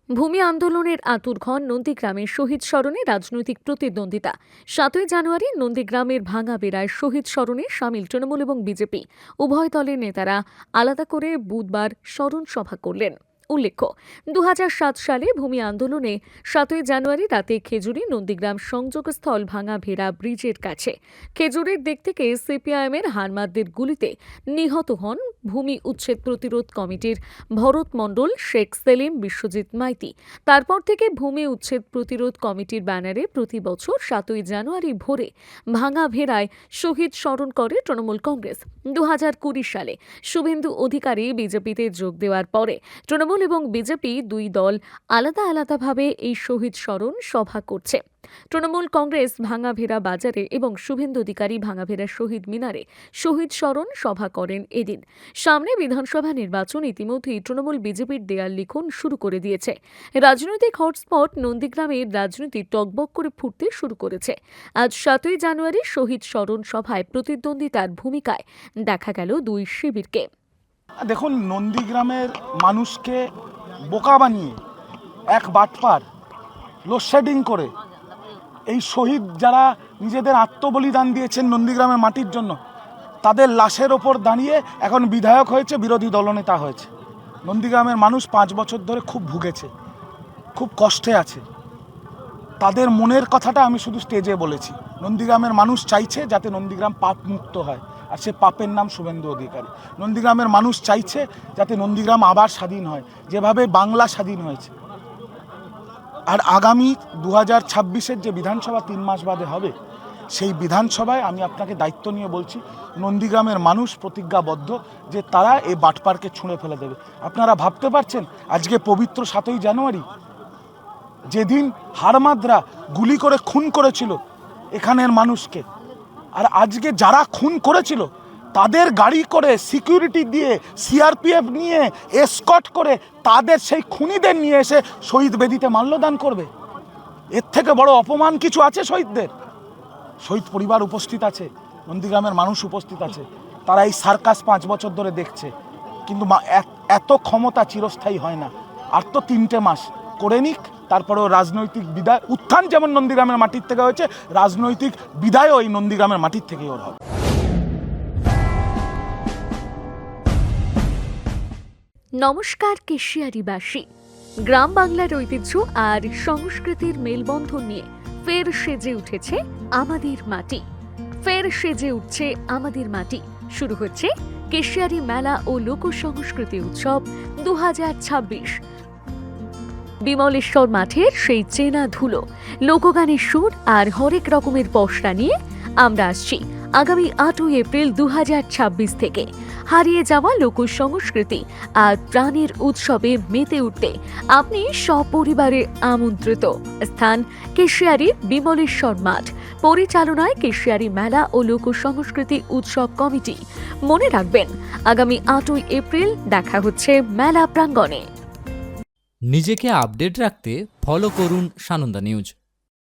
ভূমি আন্দোলনের আঁতুড়ঘর নন্দীগ্রামের শহীদ স্মরণে রাজনৈতিক প্রতিদ্বন্দ্বিতা। 7ই জানুয়ারি নন্দীগ্রামের ভাঙাবেড়ায় শহীদ স্মরণে সামিল তৃণমূল এবং বিজেপি উভয় দলের নেতারা আলাদা করে বুধবার স্মরণ সভা করলেন। উল্লেখ্য, 2007 সালে ভূমি আন্দোলনে 7ই জানুয়ারি রাতে খেজুরি নন্দীগ্রাম সংযোগস্থল ভাঙাভেড়া ব্রিজের কাছে খেজুরের দিক থেকে সিপিআইএমের হারমাদদের গুলিতে নিহত হন ভূমি উচ্ছেদ প্রতিরোধ কমিটির ভরত মণ্ডল, শেখ সেলিম, বিশ্বজিৎ মাইতি। তারপর থেকে ভূমি উচ্ছেদ প্রতিরোধ কমিটির ব্যানারে প্রতি বছর 7ই জানুয়ারি ভোরে ভাঙাভেড়ায় শহীদ স্মরণ করে তৃণমূল কংগ্রেস। 2020 সালে শুভেন্দু অধিকারী বিজেপিতে যোগ দেওয়ার পরে তৃণমূল এবং বিজেপি দুই দল আলাদা আলাদাভাবে এই শহীদ স্মরণ সভা করছে। তৃণমূল কংগ্রেস ভাঙাভেড়া বাজারে এবং শুভেন্দু অধিকারী ভাঙাভেড়া শহীদ মিনারে শহীদ স্মরণ সভা করেন এদিন। সামনে বিধানসভা নির্বাচন, ইতিমধ্যেই তৃণমূল বিজেপির দেয়াল লিখন শুরু করে দিয়েছে। রাজনৈতিক হটস্পট নন্দীগ্রামের রাজনীতি টগবগ করে ফুটতে শুরু করেছে। আজ 7ই জানুয়ারি শহীদ স্মরণ সভায় প্রতিদ্বন্দ্বিতার ভূমিকায় দেখা গেল দুই শিবিরকে। দেখুন, নন্দীগ্রামের মানুষকে বোকা বানিয়ে এক বাটপার লোডশেডিং করে এই শহীদ যারা নিজেদের আত্মবলিদান দিয়েছেন নন্দীগ্রামের মাটির জন্য, তাদের লাশের ওপর দাঁড়িয়ে এখন বিধায়ক হয়েছে, বিরোধী দলনেতা হয়েছে। নন্দীগ্রামের মানুষ 5 বছর ধরে খুব ভুগেছে, খুব কষ্টে আছে। তাদের মনের কথাটা আমি শুধু স্টেজে বলেছি। নন্দীগ্রামের মানুষ চাইছে যাতে নন্দীগ্রাম পাপ মুক্ত হয়, আর সে পাপের নাম শুভেন্দু অধিকারী। নন্দীগ্রামের মানুষ চাইছে যাতে নন্দীগ্রাম আবার স্বাধীন হয়, যেভাবে বাংলা স্বাধীন হয়েছে। আর আগামী 2026-এর যে বিধানসভা 3 মাস বাদে হবে, সেই বিধানসভায় আমি আপনাকে দায়িত্ব নিয়ে বলছি, নন্দীগ্রামের মানুষ প্রতিজ্ঞাবদ্ধ যে তারা এই বাটপারকে ছুঁড়ে ফেলে দেবে। আপনারা ভাবতে পারছেন, আজকে পবিত্র 7ই জানুয়ারি, যেদিন হারমাদরা গুলি করে খুন করেছিল এখানের মানুষকে, আর আজকে যারা খুন করেছিল তাদের গাড়ি করে সিকিউরিটি দিয়ে সিআরপিএফ নিয়ে এসকর্ট করে তাদের সেই খুনিদের নিয়ে এসে শহীদ বেদিতে মাল্যদান করবে। এর থেকে বড় অপমান কিছু আছে শহীদদের? শহীদ পরিবার উপস্থিত আছে, নন্দীগ্রামের মানুষ উপস্থিত আছে, তারা এই সার্কাস 5 বছর ধরে দেখছে। কিন্তু এত ক্ষমতা চিরস্থায়ী হয় না। আর তো 3টে মাস করে নিক, তারপরেও রাজনৈতিক বিদায় উত্থান যেমন নন্দীগ্রামের মাটির থেকে হয়েছে, রাজনৈতিক বিদায়ও এই নন্দীগ্রামের মাটির থেকেই ওর হবে। নমস্কার কেশিয়ারিবাসী। গ্রাম বাংলার ঐতিহ্য আর সংস্কৃতির মেলবন্ধন নিয়ে ফের সেজে উঠেছে আমাদের মাটি। ফের সেজে উঠছে আমাদের মাটি। শুরু হচ্ছে কেশিয়ারি মেলা ও লোক সংস্কৃতি উৎসব 2026। বিমলেশ্বর মাঠের সেই চেনা ধুলো, লোকগানের সুর আর হরেক রকমের পসরা নিয়ে আমরা আসছি আগামী 8ই এপ্রিল 2026 থেকে। হারিয়ে যাওয়া লোক সংস্কৃতি আর প্রাণের উৎসবে মেতে উঠতে আপনি সপরিবারে আমন্ত্রিত। স্থান কেশিয়ারি বিমলেশ্বর মাঠ। পরিচালনায় কেশিয়ারি মেলা ও লোক সংস্কৃতি উৎসব কমিটি। মনে রাখবেন, আগামী 8ই এপ্রিল দেখা হচ্ছে মেলা প্রাঙ্গণে। নিজেকে আপডেট রাখতে ফলো করুন সানন্দা নিউজ।